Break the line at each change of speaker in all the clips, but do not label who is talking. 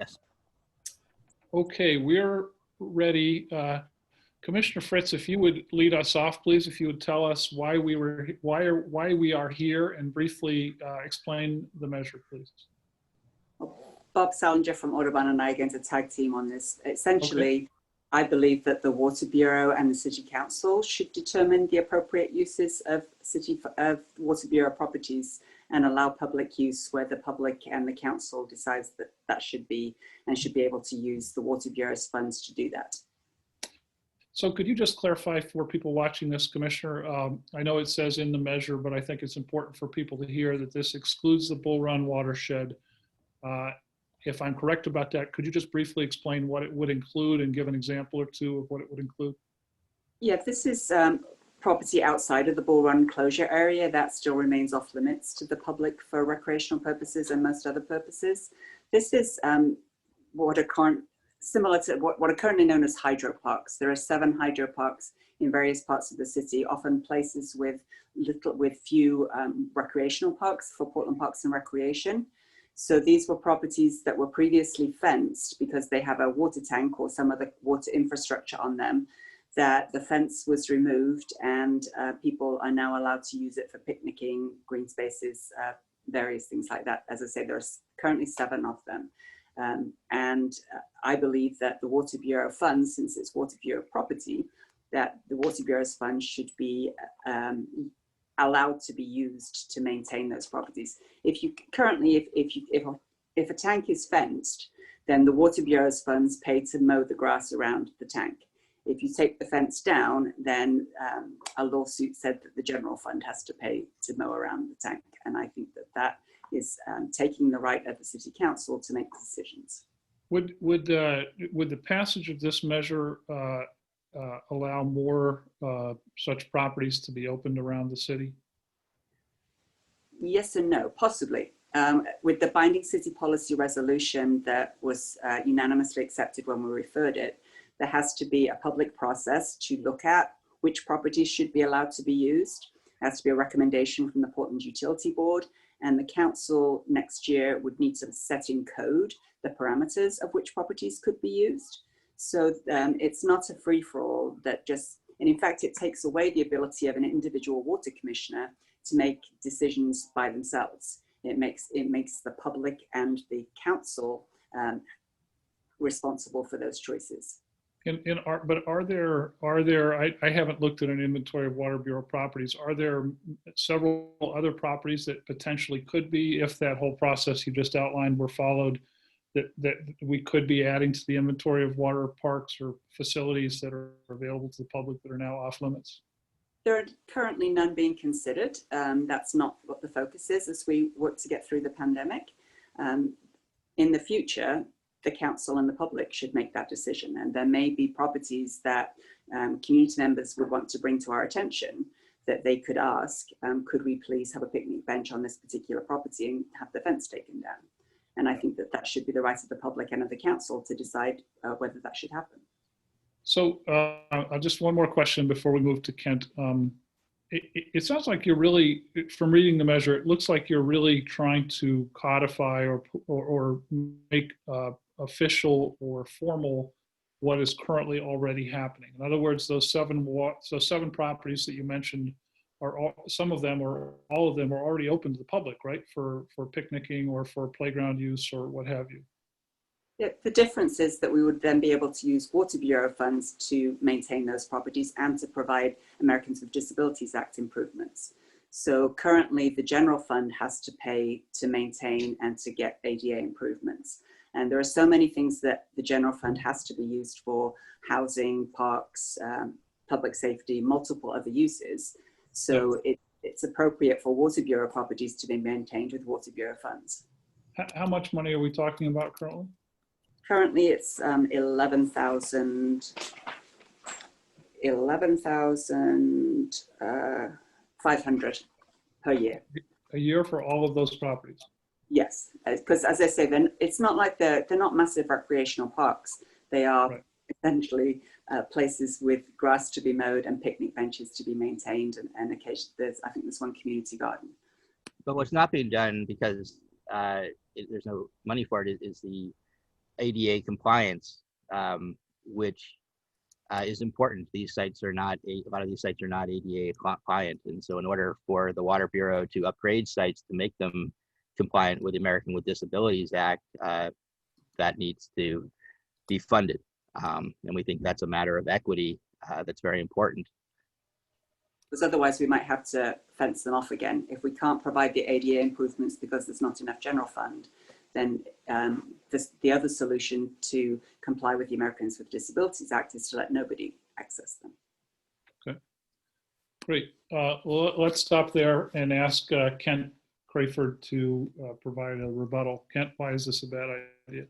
Yes.
Okay, we're ready. Commissioner Fritz, if you would lead us off, please, if you would tell us why we are here and briefly explain the measure, please.
Bob Salinger from Audubon and I are going to tag team on this. Essentially,
Okay.
I believe that the Water Bureau and the City Council should determine the appropriate uses of Water Bureau properties and allow public use where the public and the council decides that that should be, and should be able to use the Water Bureau's funds to do that.
So could you just clarify for people watching this, Commissioner? I know it says in the measure, but I think it's important for people to hear that this excludes the Bull Run watershed. If I'm correct about that, could you just briefly explain what it would include and give an example or two of what it would include?
Yeah, this is property outside of the Bull Run closure area that still remains off limits to the public for recreational purposes and most other purposes. This is similar to what are currently known as hydro parks. There are 7 hydro parks in various parts of the city, often places with few recreational parks for Portland Parks and Recreation. So these were properties that were previously fenced because they have a water tank or some other water infrastructure on them, that the fence was removed and people are now allowed to use it for picnicking, green spaces, various things like that. As I say, there's currently 7 of them. I believe that the Water Bureau funds, since it's Water Bureau property, that the Water Bureau's funds should be allowed to be used to maintain those properties. If a tank is fenced, then the Water Bureau's funds pay to mow the grass around the tank. If you take the fence down, then a lawsuit said that the general fund has to pay to mow around the tank. And I think that that is taking the right of the City Council to make decisions.
Would the passage of this measure allow more such properties to be opened around the city?
Yes and no, possibly. With the binding city policy resolution that was unanimously accepted when we referred it, there has to be a public process to look at which properties should be allowed to be used. There has to be a recommendation from the Portland Utility Board, and the council next year would need to set in code the parameters of which properties could be used. So it's not a free-for-all that just, and in fact, it takes away the ability of an individual water commissioner to make decisions by themselves. It makes the public and the council responsible for those choices.
But are there, I haven't looked at an inventory of Water Bureau properties. Are there several other properties that potentially could be, if that whole process you just outlined were followed, that we could be adding to the inventory of water parks or facilities that are available to the public that are now off limits?
There are currently none being considered. That's not what the focus is as we work to get through the pandemic. In the future, the council and the public should make that decision. And there may be properties that community members would want to bring to our attention that they could ask, could we please have a picnic bench on this particular property and have the fence taken down? And I think that that should be the right of the public and of the council to decide whether that should happen.
So just one more question before we move to Kent. It sounds like you're really, from reading the measure, it looks like you're really trying to codify or make official or formal what is currently already happening. In other words, those seven properties that you mentioned are some of them or all of them are already open to the public, right? For picnicking or for playground use or what have you.
Yeah, the difference is that we would then be able to use Water Bureau funds to maintain those properties and to provide Americans with Disabilities Act improvements. So currently the general fund has to pay to maintain and to get ADA improvements. And there are so many things that the general fund has to be used for: housing, parks, public safety, multiple other uses. So it's appropriate for Water Bureau properties to be maintained with Water Bureau funds.
How much money are we talking about currently?
Currently it's 11,500 per year.
A year for all of those properties?
Yes, because as I say, then it's not like they're not massive recreational parks. They are essentially places with grass to be mowed and picnic benches to be maintained, and occasionally I think there's one community garden.
But what's not being done because there's no money for it is the ADA compliance, which is important. These sites are not, a lot of these sites are not ADA compliant. And so in order for the Water Bureau to upgrade sites to make them compliant with the American with Disabilities Act, that needs to be funded. And we think that's a matter of equity that's very important.
Because otherwise we might have to fence them off again. If we can't provide the ADA improvements because there's not enough general fund, then the other solution to comply with the Americans with Disabilities Act is to let nobody access them.
Okay, great. Well, let's stop there and ask Kent Crayford to provide a rebuttal. Kent, why is this a bad idea?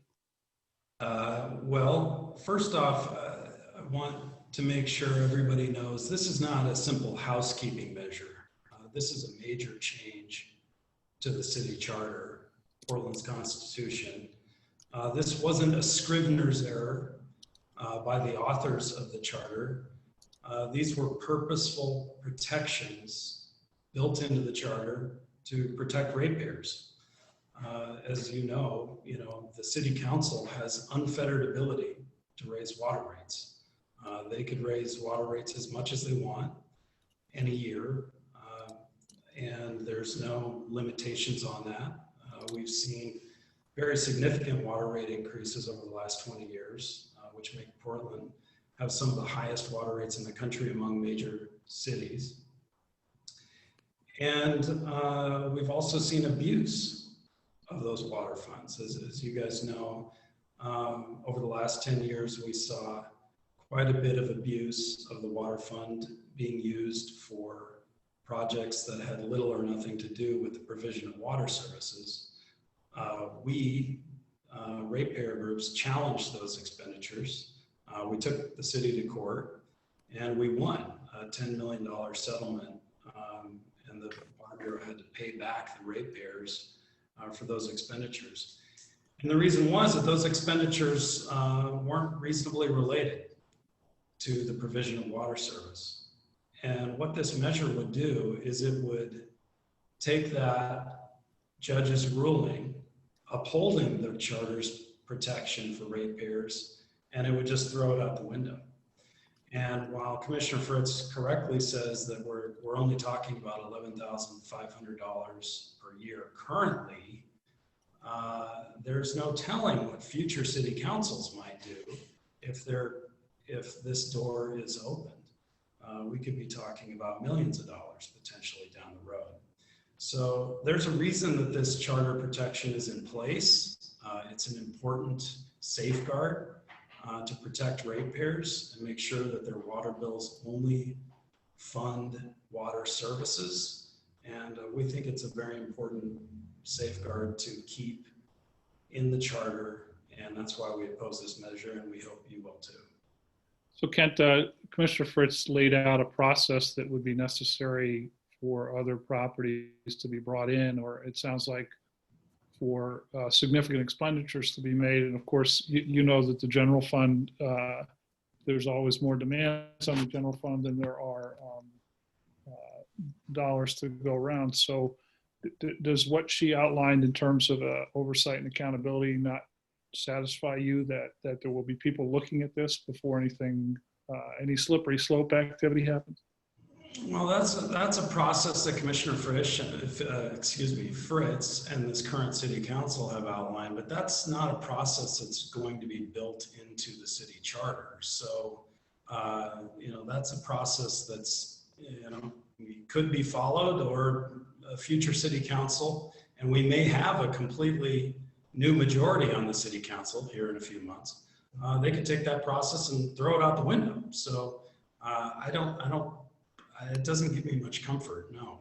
Well, first off, I want to make sure everybody knows this is not a simple housekeeping measure. This is a major change to the city charter, Portland's Constitution. This wasn't a Scrivener's error by the authors of the charter. These were purposeful protections built into the charter to protect ratepayers. As you know, the city council has unfettered ability to raise water rates. They could raise water rates as much as they want in a year, and there's no limitations on that. We've seen very significant water rate increases over the last 20 years, which make Portland have some of the highest water rates in the country among major cities. And we've also seen abuse of those water funds. As you guys know, over the last 10 years, we saw quite a bit of abuse of the water fund being used for projects that had little or nothing to do with the provision of water services. We, ratepayer groups, challenged those expenditures. We took the city to court and we won a $10 million settlement, and the Water Bureau had to pay back the ratepayers for those expenditures. And the reason was that those expenditures weren't reasonably related to the provision of water service. And what this measure would do is it would take that judge's ruling upholding the charter's protection for ratepayers, and it would just throw it out the window. And while Commissioner Fritz correctly says that we're only talking about $11,500 per year currently, there's no telling what future city councils might do if this door is opened. We could be talking about millions of dollars potentially down the road. So there's a reason that this charter protection is in place. It's an important safeguard to protect ratepayers and make sure that their water bills only fund water services. And we think it's a very important safeguard to keep in the charter. And that's why we oppose this measure, and we hope you will too.
So Kent, Commissioner Fritz laid out a process that would be necessary for other properties to be brought in, or it sounds like for significant expenditures to be made. And of course, you know that the general fund, there's always more demands on the general fund than there are dollars to go around. So does what she outlined in terms of oversight and accountability not satisfy you that there will be people looking at this before anything, any slippery slope activity happens?
Well, that's a process that Commissioner Fritz and this current city council have outlined, but that's not a process that's going to be built into the city charter. So, that's a process that's, could be followed, or a future city council, and we may have a completely new majority on the city council here in a few months. They could take that process and throw it out the window. So it doesn't give me much comfort, no.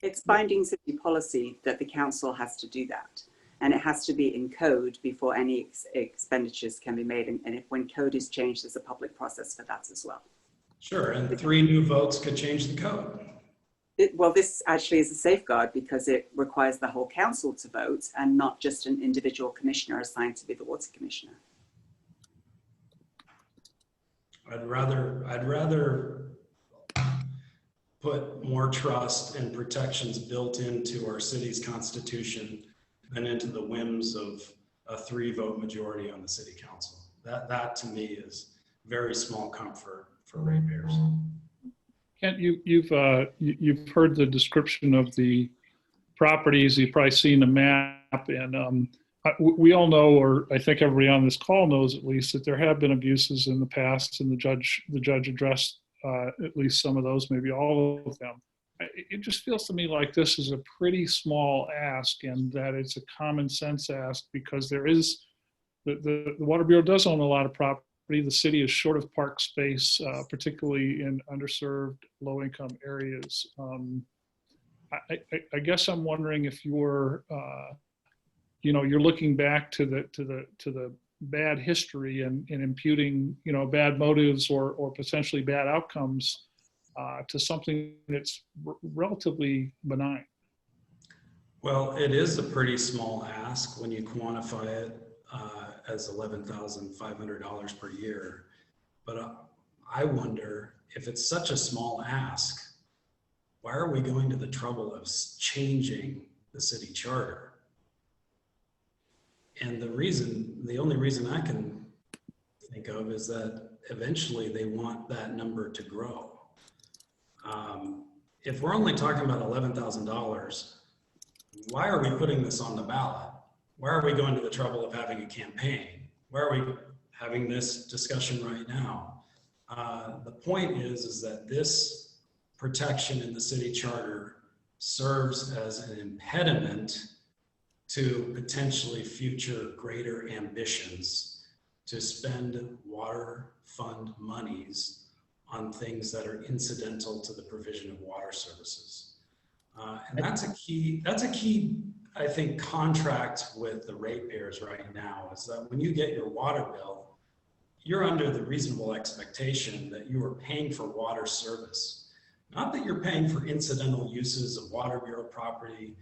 It's binding city policy that the council has to do that. And it has to be in code before any expenditures can be made. And when code is changed, there's a public process for that as well.
Sure, and 3 new votes could change the code.
Well, this actually is a safeguard because it requires the whole council to vote and not just an individual commissioner assigned to be the water commissioner.
I'd rather put more trust and protections built into our city's constitution than into the whims of a 3-vote majority on the city council. That to me is very small comfort for ratepayers.
Kent, you've heard the description of the properties. You've probably seen the map, and we all know, or I think everybody on this call knows at least, that there have been abuses in the past, and the judge addressed at least some of those, maybe all of them. It just feels to me like this is a pretty small ask, and that it's a common sense ask, because there is the Water Bureau does own a lot of property. The city is short of park space, particularly in underserved, low-income areas. I guess I'm wondering if you're, you're looking back to the bad history and imputing, bad motives or potentially bad outcomes to something that's relatively benign.
Well, it is a pretty small ask when you quantify it as $11,500 per year. But I wonder, if it's such a small ask, why are we going to the trouble of changing the city charter? And the only reason I can think of is that eventually they want that number to grow. If we're only talking about $11,000, why are we putting this on the ballot? Why are we going to the trouble of having a campaign? Why are we having this discussion right now? The point is that this protection in the city charter serves as an impediment to potentially future greater ambitions to spend water fund monies on things that are incidental to the provision of water services. And that's a key, I think, contract with the ratepayers right now, is that when you get your water bill, you're under the reasonable expectation that you are paying for water service, not that you're paying for incidental uses of Water Bureau property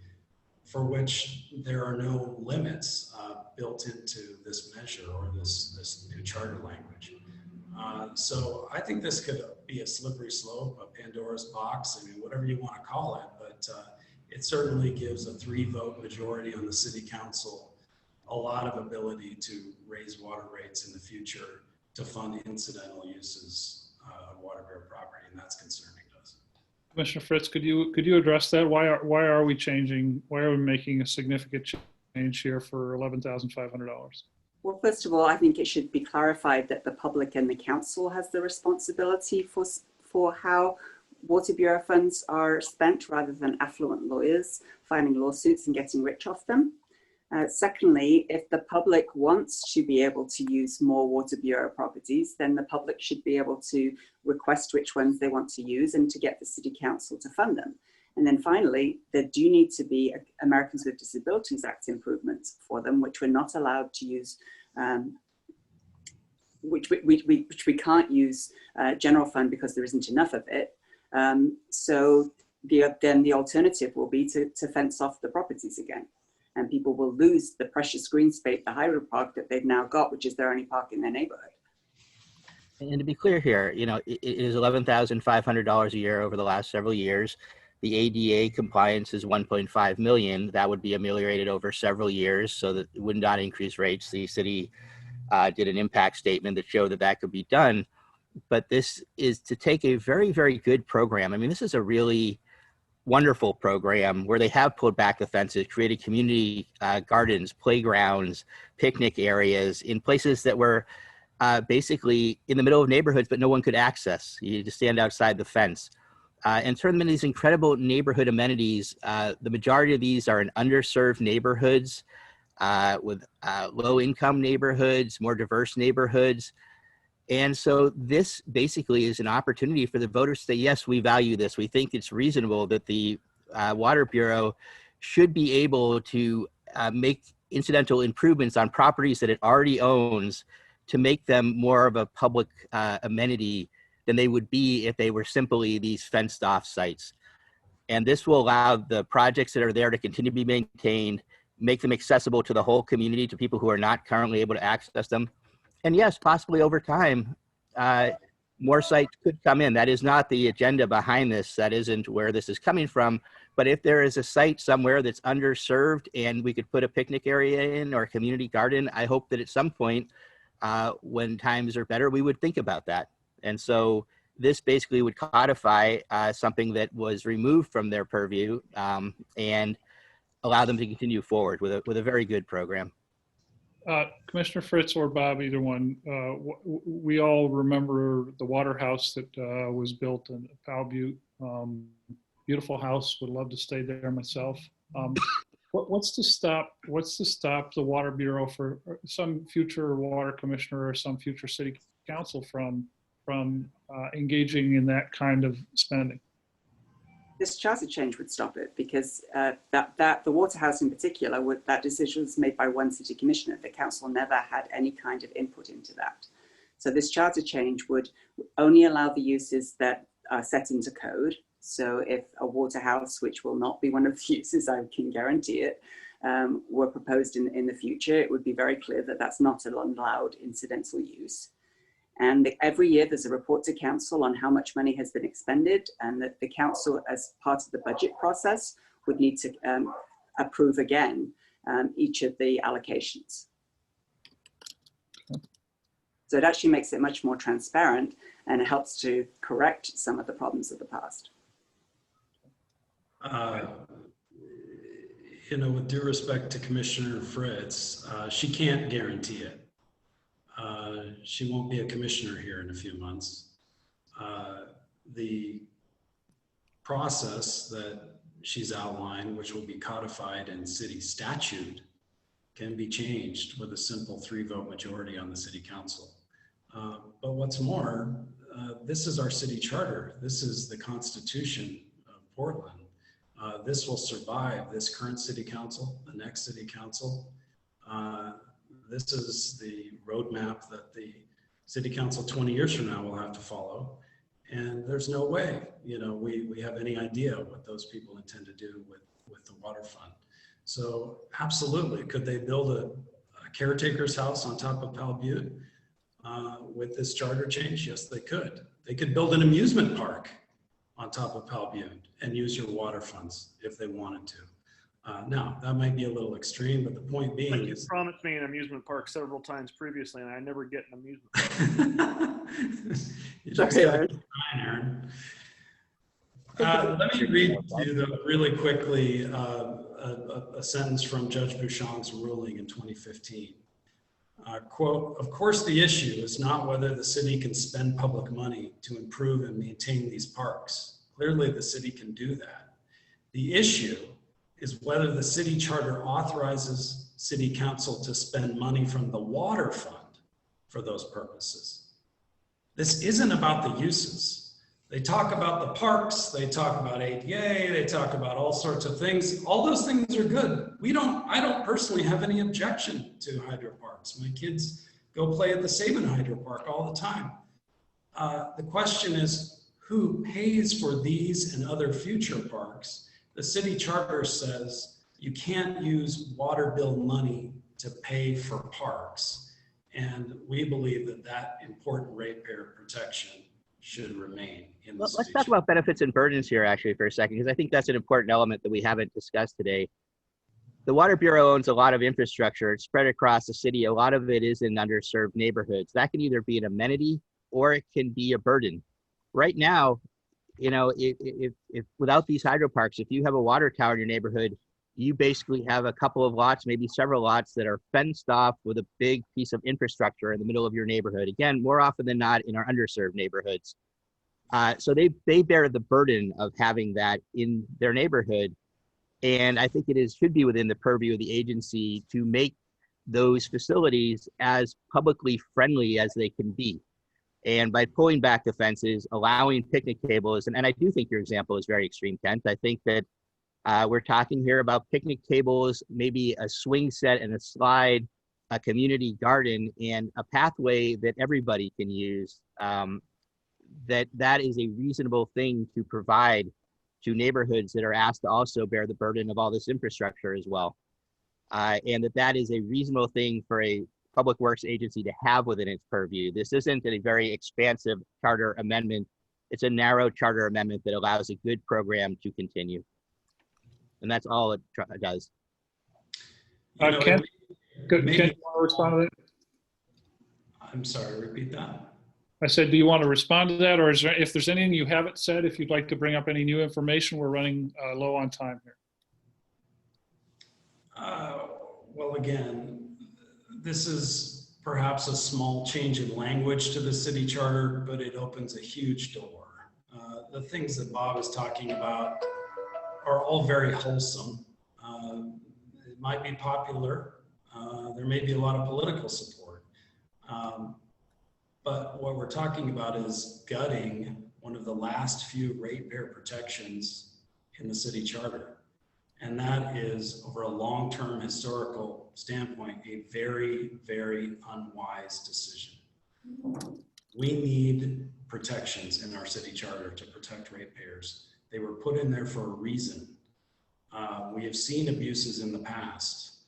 for which there are no limits built into this measure or this new charter language. So I think this could be a slippery slope, a Pandora's box, I mean, whatever you want to call it, but it certainly gives a 3-vote majority on the city council a lot of ability to raise water rates in the future to fund incidental uses of Water Bureau property, and that's concerning to us.
Commissioner Fritz, could you address that? Why are we changing? Why are we making a significant change here for $11,500?
Well, first of all, I think it should be clarified that the public and the council has the responsibility for how Water Bureau funds are spent, rather than affluent lawyers filing lawsuits and getting rich off them. Secondly, if the public wants to be able to use more Water Bureau properties, then the public should be able to request which ones they want to use and to get the City Council to fund them. And then finally, there do need to be Americans with Disabilities Act improvements for them, which we're not allowed to use, which we can't use general fund because there isn't enough of it. So then the alternative will be to fence off the properties again. And people will lose the precious green space, the hybrid park that they've now got, which is their only park in their neighborhood.
And to be clear here, it is $11,500 a year over the last several years. The ADA compliance is $1.5 million. That would be ameliorated over several years so that it would not increase rates. The city did an impact statement that showed that that could be done. But this is to take a very, very good program. I mean, this is a really wonderful program where they have pulled back the fences, created community gardens, playgrounds, picnic areas in places that were basically in the middle of neighborhoods, but no one could access. You had to stand outside the fence. And turn them into these incredible neighborhood amenities. The majority of these are in underserved neighborhoods with low-income neighborhoods, more diverse neighborhoods. And so this basically is an opportunity for the voters to say, yes, we value this. We think it's reasonable that the Water Bureau should be able to make incidental improvements on properties that it already owns to make them more of a public amenity than they would be if they were simply these fenced off sites. And this will allow the projects that are there to continue to be maintained, make them accessible to the whole community, to people who are not currently able to access them. And yes, possibly over time, more sites could come in. That is not the agenda behind this. That isn't where this is coming from. But if there is a site somewhere that's underserved and we could put a picnic area in or a community garden, I hope that at some point when times are better, we would think about that. And so this basically would codify something that was removed from their purview and allow them to continue forward with a very good program.
Commissioner Fritz or Bob, either one, we all remember the water house that was built in Powell Butte. Beautiful house, would love to stay there myself. What's to stop the Water Bureau for some future water commissioner or some future city council from engaging in that kind of spending?
This charter change would stop it, because the water house in particular, that decision was made by one city commissioner. The council never had any kind of input into that. So this charter change would only allow the uses that are set into code. So if a water house, which will not be one of the uses, I can guarantee it, were proposed in the future, it would be very clear that that's not an allowed incidental use. And every year there's a report to council on how much money has been expended, and that the council, as part of the budget process, would need to approve again each of the allocations. So it actually makes it much more transparent, and it helps to correct some of the problems of the past.
You know, with due respect to Commissioner Fritz, she can't guarantee it. She won't be a commissioner here in a few months. The process that she's outlined, which will be codified in city statute, can be changed with a simple 3-vote majority on the city council. But what's more, this is our city charter. This is the Constitution of Portland. This will survive this current city council, the next city council. This is the roadmap that the city council 20 years from now will have to follow. And there's no way, you know, we have any idea what those people intend to do with the water fund. So absolutely, could they build a caretaker's house on top of Powell Butte with this charter change? Yes, they could. They could build an amusement park on top of Powell Butte and use your water funds if they wanted to. Now, that might be a little extreme, but the point being
you
is—
promised me an amusement park several times previously, and I never get an amusement park.
You just gotta keep trying, Aaron. Let me read to you really quickly a sentence from Judge Bouchon's ruling in 2015. Quote, "Of course, the issue is not whether the city can spend public money to improve and maintain these parks. Clearly, the city can do that. The issue is whether the city charter authorizes city council to spend money from the water fund for those purposes. This isn't about the uses. They talk about the parks, they talk about ADA, they talk about all sorts of things. All those things are good. I don't personally have any objection to hydro parks. My kids go play at the Sabin Hydro Park all the time. The question is, who pays for these and other future parks? The city charter says you can't use water bill money to pay for parks. And we believe that that important ratepayer protection should remain in the city.
Let's talk about benefits and burdens here actually for a second, because I think that's an important element that we haven't discussed today. The Water Bureau owns a lot of infrastructure. It's spread across the city. A lot of it is in underserved neighborhoods. That can either be an amenity or it can be a burden. Right now, you know, if without these hydroparks, if you have a water tower in your neighborhood, you basically have a couple of lots, maybe several lots that are fenced off with a big piece of infrastructure in the middle of your neighborhood. Again, more often than not in our underserved neighborhoods. So they bear the burden of having that in their neighborhood. And I think should be within the purview of the agency to make those facilities as publicly friendly as they can be. And by pulling back the fences, allowing picnic tables, and I do think your example is very extreme, Kent. I think that we're talking here about picnic tables, maybe a swing set and a slide, a community garden, and a pathway that everybody can use. That is a reasonable thing to provide to neighborhoods that are asked to also bear the burden of all this infrastructure as well. And that is a reasonable thing for a public works agency to have within its purview. This isn't a very expansive charter amendment. It's a narrow charter amendment that allows a good program to continue. and that's all it does.
You know,
Ken, Ken,
maybe-
you want to respond to that?
I'm sorry, repeat that.
I said, do you want to respond to that, or is there, if there's anything you haven't said, if you'd like to bring up any new information, we're running low on time here.
Well, again, this is perhaps a small change in language to the city charter, but it opens a huge door. The things that Bob is talking about are all very wholesome. It might be popular. There may be a lot of political support. But what we're talking about is gutting one of the last few ratepayer protections in the city charter. And that is, over a long-term historical standpoint, a very, very unwise decision. We need protections in our city charter to protect ratepayers. They were put in there for a reason. We have seen abuses in the past.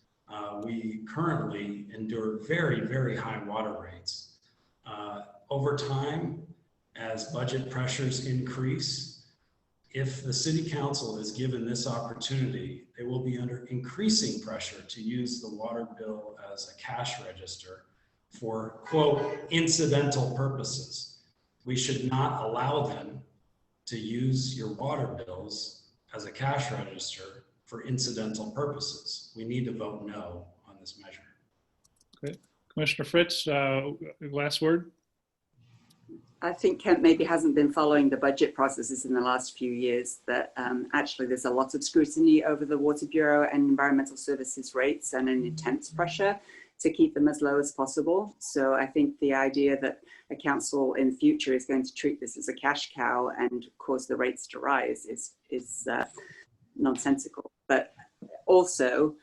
We currently endure very, very high water rates. Over time, as budget pressures increase, if the city council is given this opportunity, they will be under increasing pressure to use the water bill as a cash register for, quote, incidental purposes. We should not allow them to use your water bills as a cash register for incidental purposes. We need to vote no on this measure.
Okay. Commissioner Fritz, last word.
I think Kent maybe hasn't been following the budget processes in the last few years, that actually there's a lot of scrutiny over the Water Bureau and Environmental Services rates and an intense pressure to keep them as low as possible. So I think the idea that a council in future is going to treat this as a cash cow and cause the rates to rise is nonsensical. But also,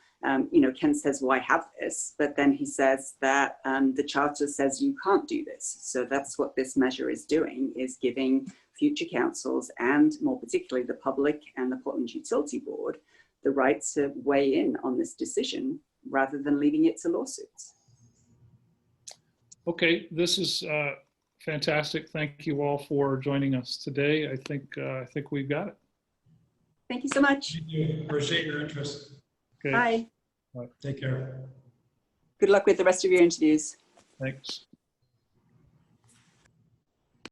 you know, Ken says, why have this? But then he says that the charter says you can't do this. So that's what this measure is doing, is giving future councils, and more particularly the public and the Portland Utility Board, the right to weigh in on this decision rather than leaving it to lawsuits. Okay,
this is fantastic. Thank you all for joining us today. I think we've got it.
Thank you so much.
Thank you. Appreciate your interest.
Okay.
Bye.
Take care.
Good luck with the rest of your interviews.
Thanks.